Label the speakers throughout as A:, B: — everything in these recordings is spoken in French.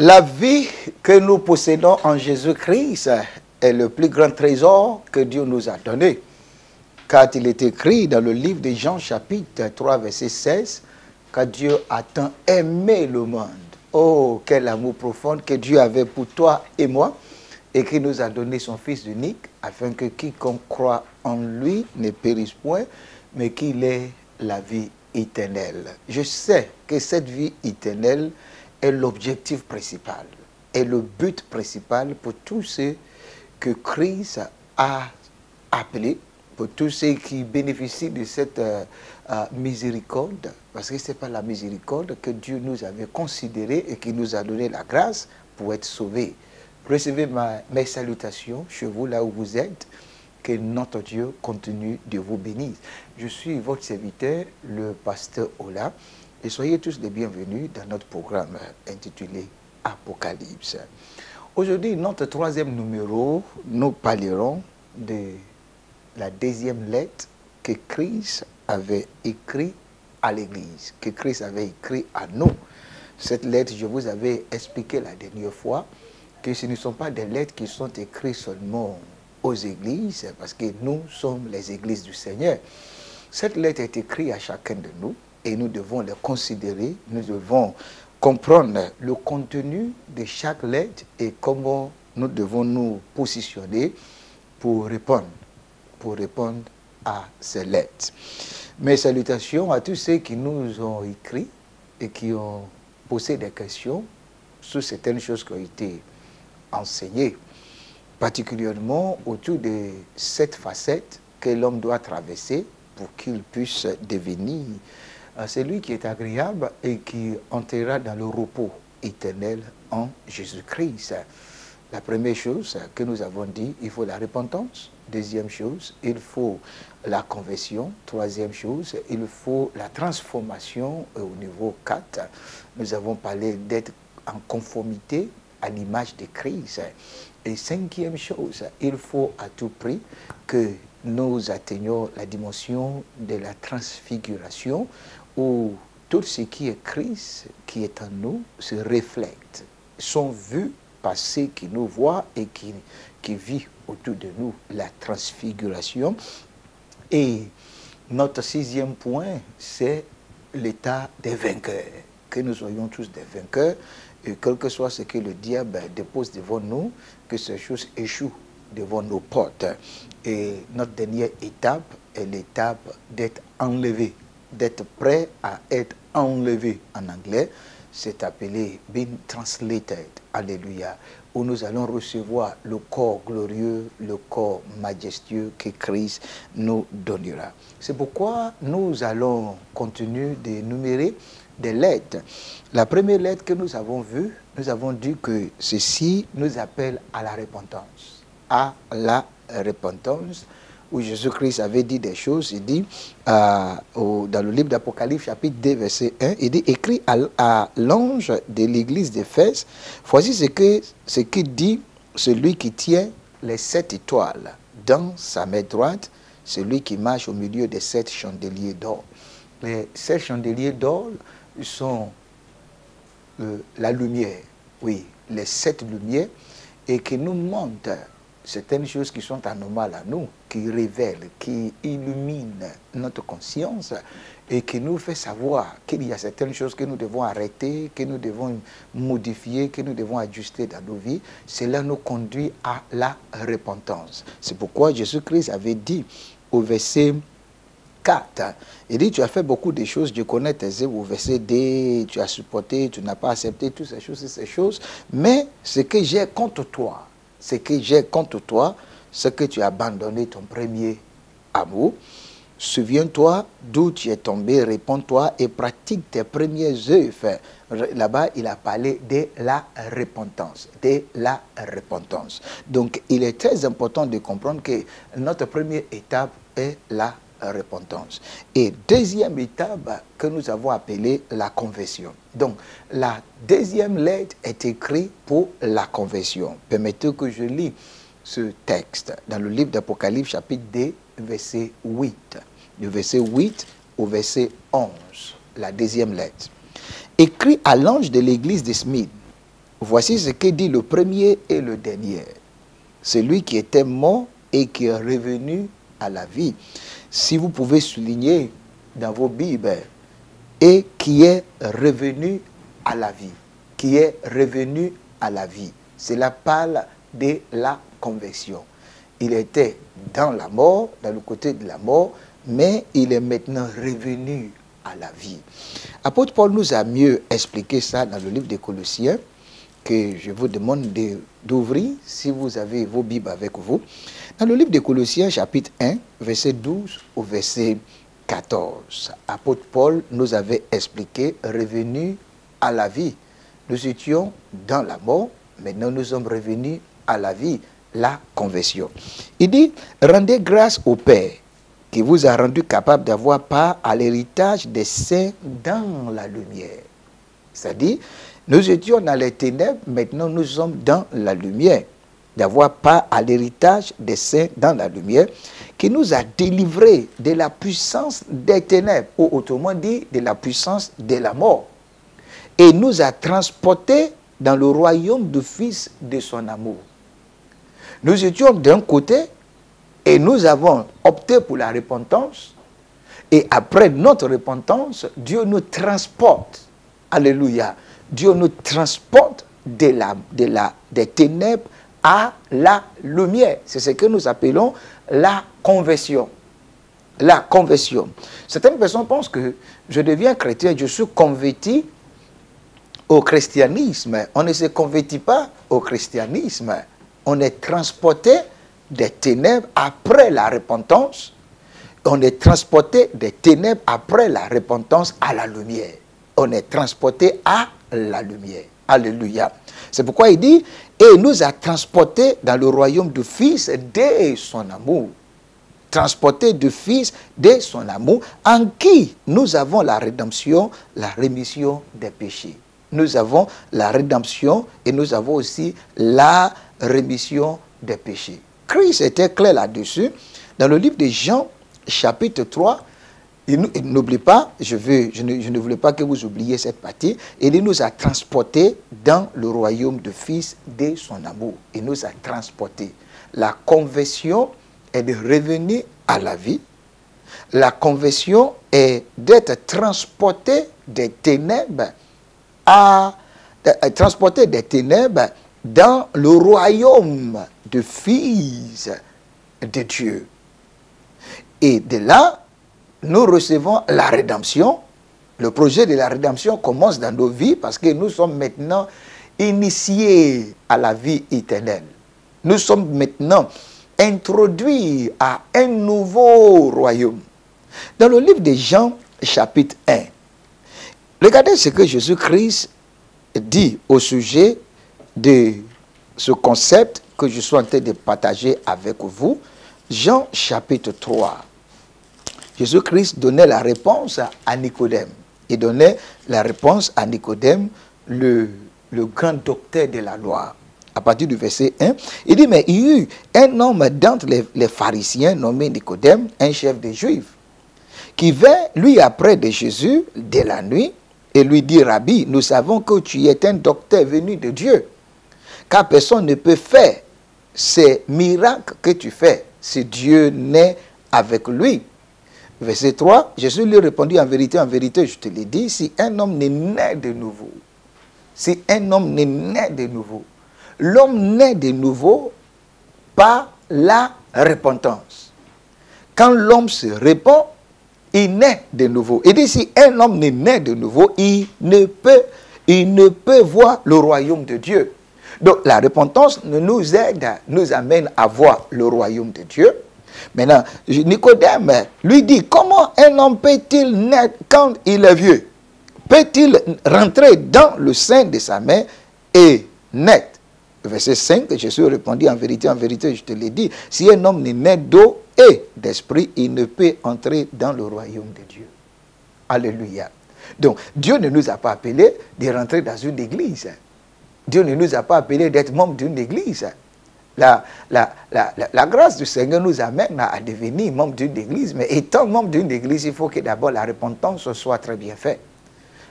A: La vie que nous possédons en Jésus-Christ est le plus grand trésor que Dieu nous a donné. Car il est écrit dans le livre de Jean chapitre 3 verset 16 que Dieu a tant aimé le monde. Oh, quel amour profond que Dieu avait pour toi et moi et qui nous a donné son Fils unique afin que quiconque croit en lui ne périsse point mais qu'il ait la vie éternelle. Je sais que cette vie éternelle est l'objectif principal, est le but principal pour tous ceux que Christ a appelés, pour tous ceux qui bénéficient de cette miséricorde, parce que ce n'est pas la miséricorde que Dieu nous avait considérée et qui nous a donné la grâce pour être sauvés. Recevez mes salutations chez vous, là où vous êtes, que notre Dieu continue de vous bénir. Je suis votre serviteur, le pasteur Ola, et soyez tous les bienvenus dans notre programme intitulé Apocalypse. Aujourd'hui, notre troisième numéro, nous parlerons de la deuxième lettre que Christ avait écrite à l'Église, que Christ avait écrite à nous. Cette lettre, je vous avais expliqué la dernière fois que ce ne sont pas des lettres qui sont écrites seulement aux églises, parce que nous sommes les églises du Seigneur. Cette lettre est écrite à chacun de nous et nous devons les considérer, nous devons comprendre le contenu de chaque lettre et comment nous devons nous positionner pour répondre à ces lettres. Mes salutations à tous ceux qui nous ont écrit et qui ont posé des questions sur certaines choses qui ont été enseignées, particulièrement autour de cette facette que l'homme doit traverser pour qu'il puisse devenir celui qui est agréable et qui entrera dans le repos éternel en Jésus-Christ. La première chose que nous avons dit, il faut la repentance. Deuxième chose, il faut la conversion. Troisième chose, il faut la transformation au niveau 4. Nous avons parlé d'être en conformité à l'image de Christ. Et cinquième chose, il faut à tout prix que nous atteignions la dimension de la transfiguration où tout ce qui est Christ, qui est en nous, se reflète, sont vus par ceux qui nous voient et qui vivent autour de nous, la transfiguration. Et notre sixième point, c'est l'état des vainqueurs, que nous soyons tous des vainqueurs, et quel que soit ce que le diable dépose devant nous, que ces choses échouent devant nos portes. Et notre dernière étape est l'étape d'être enlevé, d'être prêt à être enlevé en anglais. C'est appelé being translated, alléluia, où nous allons recevoir le corps glorieux, le corps majestueux que Christ nous donnera. C'est pourquoi nous allons continuer d'énumérer des lettres. La première lettre que nous avons vue, nous avons dit que ceci nous appelle à la repentance. À la repentance, où Jésus-Christ avait dit des choses. Il dit, dans le livre d'Apocalypse, chapitre 2, verset 1, il dit, écrit à l'ange de l'église d'Éphèse, voici ce qu'il dit, celui qui tient les 7 étoiles dans sa main droite, celui qui marche au milieu des 7 chandeliers d'or. Les 7 chandeliers d'or sont la lumière, oui, les 7 lumières, et qui nous montrent certaines choses qui sont anormales à nous, qui révèlent, qui illuminent notre conscience et qui nous fait savoir qu'il y a certaines choses que nous devons arrêter, que nous devons modifier, que nous devons ajuster dans nos vies. Cela nous conduit à la repentance. C'est pourquoi Jésus-Christ avait dit au verset 4, il dit, tu as fait beaucoup de choses, je connais tes œuvres. Au verset 2, tu as supporté, tu n'as pas accepté toutes ces choses, mais ce que j'ai contre toi, c'est que tu as abandonné ton premier amour. Souviens-toi d'où tu es tombé, réponds-toi et pratique tes premières œuvres. Là-bas, il a parlé de la repentance. Donc, il est très important de comprendre que notre première étape est la repentance. Et deuxième étape que nous avons appelée la conversion. Donc, la deuxième lettre est écrite pour la conversion. Permettez que je lis ce texte dans le livre d'Apocalypse, chapitre 2, verset 8. Du verset 8 au verset 11, la deuxième lettre. Écrit à l'ange de l'église de Smyrne, Voici ce que dit le premier et le dernier. Celui qui était mort et qui est revenu à la vie. Si vous pouvez souligner dans vos Bibles, et qui est revenu à la vie. Qui est revenu à la vie. Cela parle de la conversion. Il était dans la mort, dans le côté de la mort, mais il est maintenant revenu à la vie. Apôtre Paul nous a mieux expliqué ça dans le livre des Colossiens, que je vous demande d'ouvrir, si vous avez vos Bibles avec vous. Dans le livre des Colossiens, chapitre 1, verset 12 au verset 14, apôtre Paul nous avait expliqué, revenu à la vie. Nous étions dans la mort, maintenant nous sommes revenus à la vie, la conversion. Il dit, rendez grâce au Père, qui vous a rendu capable d'avoir part à l'héritage des saints dans la lumière. C'est-à-dire, nous étions dans les ténèbres, maintenant nous sommes dans la lumière. D'avoir part à l'héritage des saints dans la lumière, qui nous a délivrés de la puissance des ténèbres, ou autrement dit, de la puissance de la mort, et nous a transportés dans le royaume du Fils de son amour. Nous étions d'un côté, et nous avons opté pour la repentance, et après notre repentance, Dieu nous transporte. Alléluia. Dieu nous transporte des ténèbres à la lumière. C'est ce que nous appelons la conversion. La conversion. Certaines personnes pensent que je deviens chrétien, je suis converti au christianisme. On ne se convertit pas au christianisme. On est transporté des ténèbres après la repentance. On est transporté des ténèbres après la repentance à la lumière. On est transporté à la lumière. Alléluia. C'est pourquoi il dit, et nous a transportés dans le royaume du Fils de son amour. Transportés du Fils de son amour, en qui nous avons la rédemption, la rémission des péchés. Nous avons la rédemption et nous avons aussi la rémission des péchés. Christ était clair là-dessus. Dans le livre de Jean, chapitre 3, n'oubliez pas, je ne voulais pas que vous oubliez cette partie. Il nous a transportés dans le royaume du Fils de son amour. Il nous a transportés. La conversion est de revenir à la vie. La conversion est d'être transporté des ténèbres dans le royaume du Fils de Dieu. Et de là, nous recevons la rédemption. Le projet de la rédemption commence dans nos vies parce que nous sommes maintenant initiés à la vie éternelle. Nous sommes maintenant introduits à un nouveau royaume. Dans le livre de Jean, chapitre 1, regardez ce que Jésus-Christ dit au sujet de ce concept que je suis en train de partager avec vous. Jean, chapitre 3. Jésus-Christ donnait la réponse à Nicodème. Il donnait la réponse à Nicodème, le grand docteur de la loi. À partir du verset 1, il dit, mais il y eut un homme d'entre les pharisiens nommé Nicodème, un chef des Juifs, qui vint lui après de Jésus dès la nuit et lui dit, Rabbi, nous savons que tu es un docteur venu de Dieu, car personne ne peut faire ces miracles que tu fais si Dieu n'est avec lui. Verset 3, Jésus lui répondit, en vérité, je te l'ai dit, si un homme n'est né de nouveau, si un homme n'est né de nouveau, l'homme naît de nouveau par la repentance. Quand l'homme se répand, il naît de nouveau. Et dit, si un homme n'est né de nouveau, il ne peut voir le royaume de Dieu. Donc la repentance nous aide, nous amène à voir le royaume de Dieu. Maintenant, Nicodème lui dit, comment un homme peut-il naître quand il est vieux? Peut-il rentrer dans le sein de sa mère et naître? Verset 5, Jésus répondit, en vérité, je te l'ai dit, si un homme n'est né d'eau et d'esprit, il ne peut entrer dans le royaume de Dieu. Alléluia. Donc, Dieu ne nous a pas appelés de rentrer dans une église. Dieu ne nous a pas appelés d'être membres d'une église. La grâce du Seigneur nous amène à devenir membre d'une église, mais étant membre d'une église, il faut que d'abord la repentance soit très bien faite.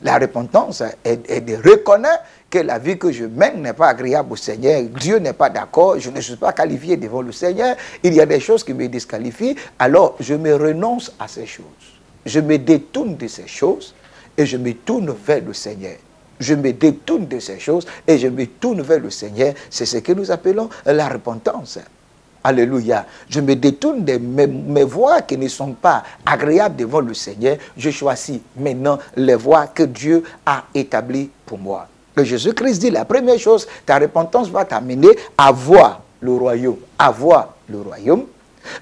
A: La repentance est de reconnaître que la vie que je mène n'est pas agréable au Seigneur. Dieu n'est pas d'accord, je ne suis pas qualifié devant le Seigneur. Il y a des choses qui me disqualifient. Alors, je me renonce à ces choses. Je me détourne de ces choses et je me tourne vers le Seigneur. Je me détourne de ces choses et je me tourne vers le Seigneur. C'est ce que nous appelons la repentance. Alléluia. Je me détourne de mes voies qui ne sont pas agréables devant le Seigneur. Je choisis maintenant les voies que Dieu a établies pour moi. Que Jésus-Christ dit, la première chose, ta repentance va t'amener à voir le royaume. À voir le royaume.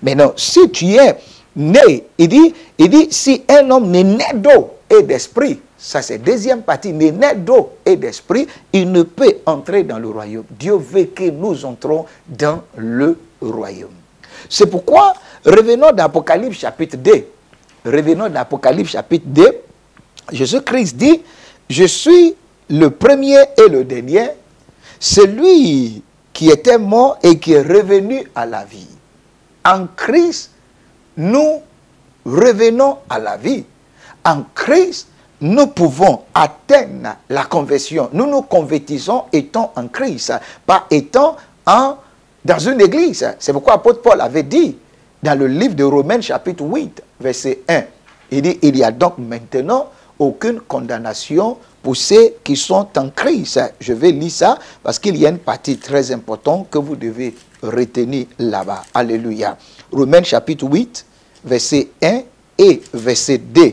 A: Maintenant, si tu es né, il dit, si un homme n'est né d'eau et d'esprit, ça c'est deuxième partie, n'est né d'eau et d'esprit, il ne peut entrer dans le royaume. Dieu veut que nous entrons dans le royaume. C'est pourquoi, revenons dans Apocalypse chapitre 2. Revenons dans Apocalypse chapitre 2. Jésus-Christ dit, je suis le premier et le dernier, celui qui était mort et qui est revenu à la vie. En Christ, nous revenons à la vie. En Christ, nous pouvons atteindre la conversion. Nous nous convertissons étant en Christ, pas étant dans une église. C'est pourquoi l'apôtre Paul avait dit dans le livre de Romains chapitre 8, verset 1, il dit, il y a donc maintenant aucune condamnation pour ceux qui sont en Christ. Je vais lire ça parce qu'il y a une partie très importante que vous devez retenir là-bas. Alléluia. Romains chapitre 8, verset 1 et verset 2.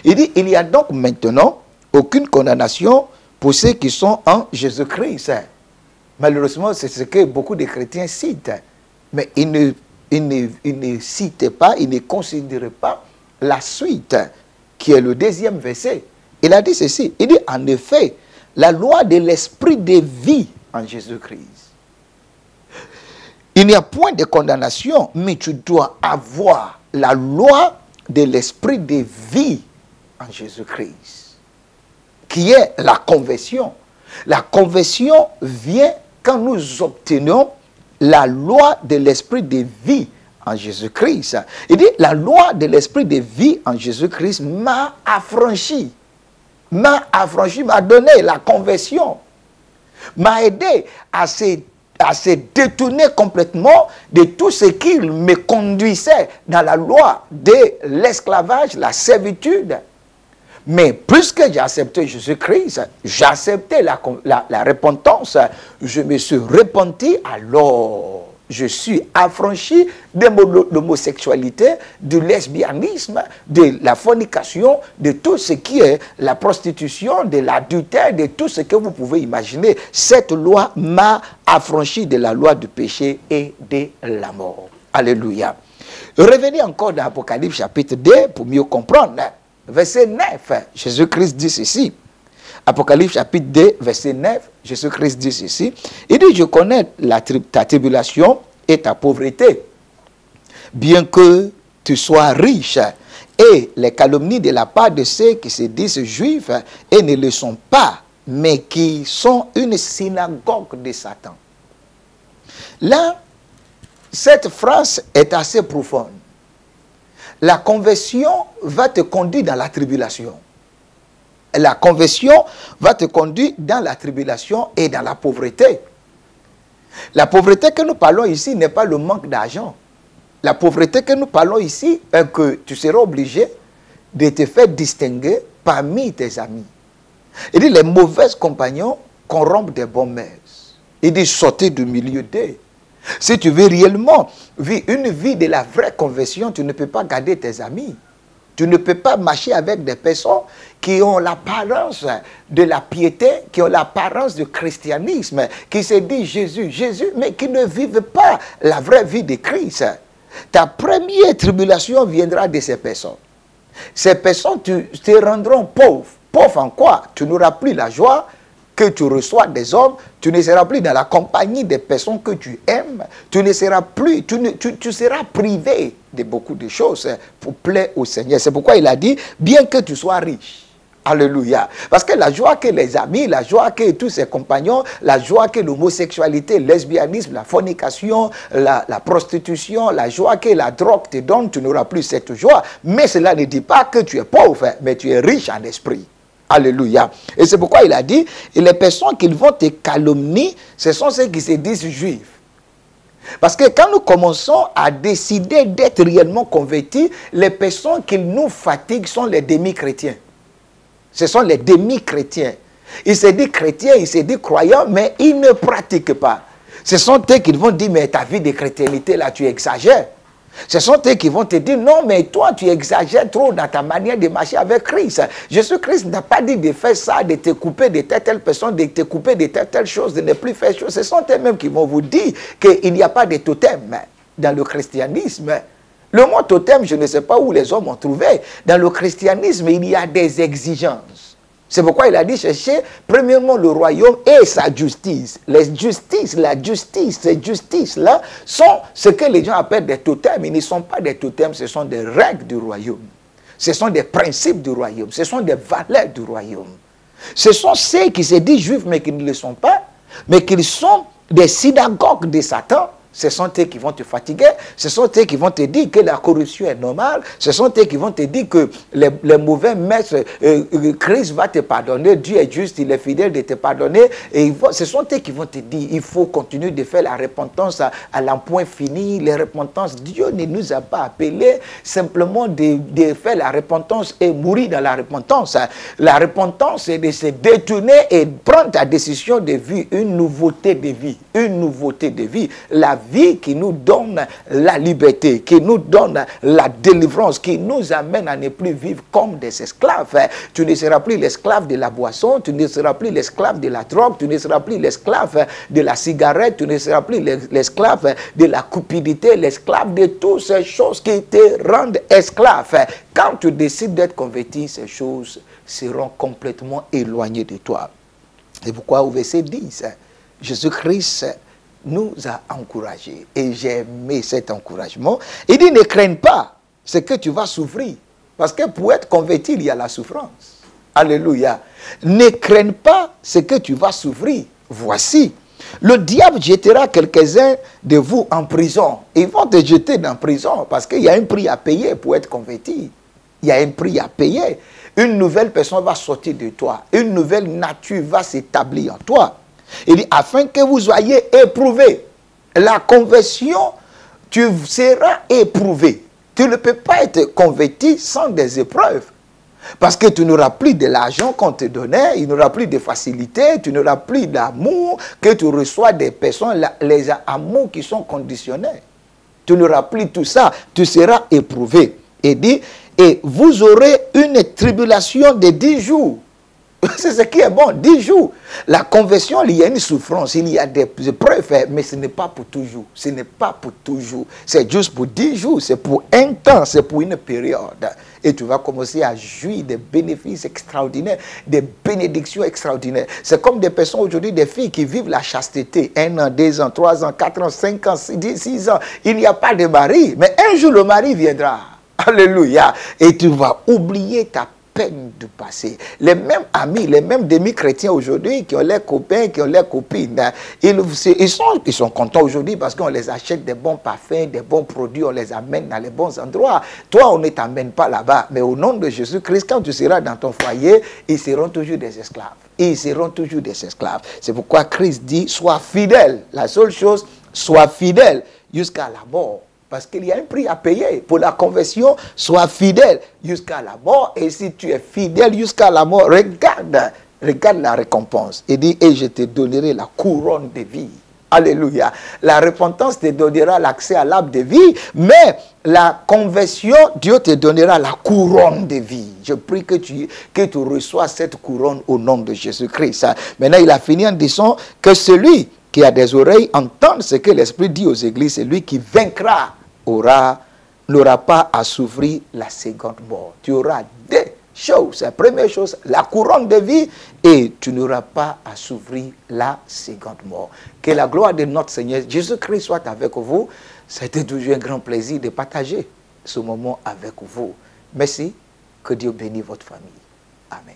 A: Il dit, il y a donc maintenant aucune condamnation pour ceux qui sont en Jésus-Christ. Malheureusement, c'est ce que beaucoup de chrétiens citent. Mais ils ne citent pas, ils ne considèrent pas la suite, qui est le deuxième verset. Il a dit ceci, il dit, en effet, la loi de l'esprit de vie en Jésus-Christ. Il n'y a point de condamnation, mais tu dois avoir la loi de l'esprit de vie en Jésus-Christ, qui est la conversion. La conversion vient quand nous obtenons la loi de l'esprit de vie en Jésus-Christ. Il dit, la loi de l'esprit de vie en Jésus-Christ m'a affranchi, m'a donné la conversion, m'a aidé à se détourner complètement de tout ce qui me conduisait dans la loi de l'esclavage, la servitude. Mais puisque j'ai accepté Jésus-Christ, j'ai accepté la repentance, je me suis repenti, alors je suis affranchi de l'homosexualité, du lesbianisme, de la fornication, de tout ce qui est la prostitution, de l'adultère, de tout ce que vous pouvez imaginer. Cette loi m'a affranchi de la loi du péché et de la mort. Alléluia. Revenez encore dans Apocalypse chapitre 2 pour mieux comprendre. Verset 9, Jésus-Christ dit ceci. Apocalypse chapitre 2, verset 9, Jésus-Christ dit ceci. Il dit, je connais ta tribulation et ta pauvreté, bien que tu sois riche, et les calomnies de la part de ceux qui se disent juifs et ne le sont pas, mais qui sont une synagogue de Satan. Là, cette phrase est assez profonde. La conversion va te conduire dans la tribulation. La conversion va te conduire dans la tribulation et dans la pauvreté. La pauvreté que nous parlons ici n'est pas le manque d'argent. La pauvreté que nous parlons ici est que tu seras obligé de te faire distinguer parmi tes amis. Il dit, les mauvais compagnons corrompent des bons mères. Il dit, sortez du milieu d'eux. Si tu veux réellement vivre une vie de la vraie conversion, tu ne peux pas garder tes amis. Tu ne peux pas marcher avec des personnes qui ont l'apparence de la piété, qui ont l'apparence du christianisme, qui se disent Jésus, Jésus, mais qui ne vivent pas la vraie vie de Christ. Ta première tribulation viendra de ces personnes. Ces personnes te rendront pauvre. Pauvre en quoi? Tu n'auras plus la joie que tu reçois des hommes, tu ne seras plus dans la compagnie des personnes que tu aimes, tu ne seras plus, tu seras privé de beaucoup de choses pour plaire au Seigneur. C'est pourquoi il a dit, bien que tu sois riche. Alléluia. Parce que la joie que les amis, la joie que tous ses compagnons, la joie que l'homosexualité, le lesbianisme, la fornication, la prostitution, la joie que la drogue te donne, tu n'auras plus cette joie. Mais cela ne dit pas que tu es pauvre, mais tu es riche en esprit. Alléluia. Et c'est pourquoi il a dit, et les personnes qui vont te calomnier, ce sont ceux qui se disent juifs. Parce que quand nous commençons à décider d'être réellement convertis, les personnes qui nous fatiguent sont les demi-chrétiens. Ce sont les demi-chrétiens. Ils se disent chrétiens, ils se disent croyants, mais ils ne pratiquent pas. Ce sont eux qui vont dire, mais ta vie de chrétienté, là, tu exagères. Ce sont eux qui vont te dire, non, mais toi, tu exagères trop dans ta manière de marcher avec Christ. Jésus-Christ n'a pas dit de faire ça, de te couper de telle personne, de te couper de telle chose, de ne plus faire chose. Ce sont eux-mêmes qui vont vous dire qu'il n'y a pas de totem dans le christianisme. Le mot totem, je ne sais pas où les hommes ont trouvé. Dans le christianisme, il y a des exigences. C'est pourquoi il a dit chercher premièrement le royaume et sa justice. La justice, ces justices-là sont ce que les gens appellent des totems. Ils ne sont pas des totems, ce sont des règles du royaume. Ce sont des principes du royaume. Ce sont des valeurs du royaume. Ce sont ceux qui se disent juifs mais qui ne le sont pas, mais qui sont des synagogues de Satan. Ce sont eux qui vont te fatiguer, ce sont eux qui vont te dire que la corruption est normale, ce sont eux qui vont te dire que les mauvais maîtres, Christ va te pardonner, Dieu est juste, il est fidèle de te pardonner. Et ce sont eux qui vont te dire il faut continuer de faire la repentance à l'emploi fini. La repentance, Dieu ne nous a pas appelés simplement de faire la repentance et mourir dans la repentance. La repentance, c'est de se détourner et prendre ta décision de vie, une nouveauté de vie, une nouveauté de vie. La vie qui nous donne la liberté, qui nous donne la délivrance, qui nous amène à ne plus vivre comme des esclaves. Tu ne seras plus l'esclave de la boisson, tu ne seras plus l'esclave de la drogue, tu ne seras plus l'esclave de la cigarette, tu ne seras plus l'esclave de la cupidité, l'esclave de toutes ces choses qui te rendent esclave. Quand tu décides d'être converti, ces choses seront complètement éloignées de toi. C'est pourquoi au verset 10, Jésus-Christ nous a encouragés. Et j'ai aimé cet encouragement. Il dit, ne craigne pas ce que tu vas souffrir. Parce que pour être converti, il y a la souffrance. Alléluia. Ne craigne pas ce que tu vas souffrir. Voici, le diable jettera quelques-uns de vous en prison. Ils vont te jeter dans la prison parce qu'il y a un prix à payer pour être converti. Il y a un prix à payer. Une nouvelle personne va sortir de toi. Une nouvelle nature va s'établir en toi. Il dit, afin que vous soyez éprouvés. La conversion, tu seras éprouvé. Tu ne peux pas être converti sans des épreuves. Parce que tu n'auras plus de l'argent qu'on te donnait, il n'y aura plus de facilité, tu n'auras plus d'amour, que tu reçois des personnes, les amours qui sont conditionnés. Tu n'auras plus tout ça, tu seras éprouvé. Et dit, et vous aurez une tribulation de 10 jours. C'est ce qui est bon, 10 jours. La conversion, il y a une souffrance, il y a des épreuves, mais ce n'est pas pour toujours. Ce n'est pas pour toujours. C'est juste pour 10 jours, c'est pour un temps, c'est pour une période. Et tu vas commencer à jouir des bénéfices extraordinaires, des bénédictions extraordinaires. C'est comme des personnes aujourd'hui, des filles qui vivent la chasteté. 1 an, 2 ans, 3 ans, 4 ans, 5 ans, 6 ans. Il n'y a pas de mari, mais un jour le mari viendra. Alléluia. Et tu vas oublier ta peine du passé. Les mêmes amis, les mêmes demi-chrétiens aujourd'hui qui ont leurs copains, qui ont leurs copines, ils sont contents aujourd'hui parce qu'on les achète des bons parfums, des bons produits, on les amène dans les bons endroits. Toi, on ne t'amène pas là-bas. Mais au nom de Jésus-Christ, quand tu seras dans ton foyer, ils seront toujours des esclaves. Ils seront toujours des esclaves. C'est pourquoi Christ dit, sois fidèle. La seule chose, sois fidèle jusqu'à la mort. Parce qu'il y a un prix à payer pour la conversion. Sois fidèle jusqu'à la mort. Et si tu es fidèle jusqu'à la mort, regarde la récompense. Il dit, et je te donnerai la couronne de vie. Alléluia. La repentance te donnera l'accès à l'arbre de vie, mais la conversion, Dieu te donnera la couronne de vie. Je prie que tu reçois cette couronne au nom de Jésus-Christ. Maintenant, il a fini en disant que celui qui a des oreilles entende ce que l'Esprit dit aux églises, celui qui vaincra n'aura pas à souffrir la seconde mort. Tu auras deux choses. La première chose, la couronne de vie, et tu n'auras pas à souffrir la seconde mort. Que la gloire de notre Seigneur Jésus-Christ soit avec vous. C'était toujours un grand plaisir de partager ce moment avec vous. Merci. Que Dieu bénisse votre famille. Amen.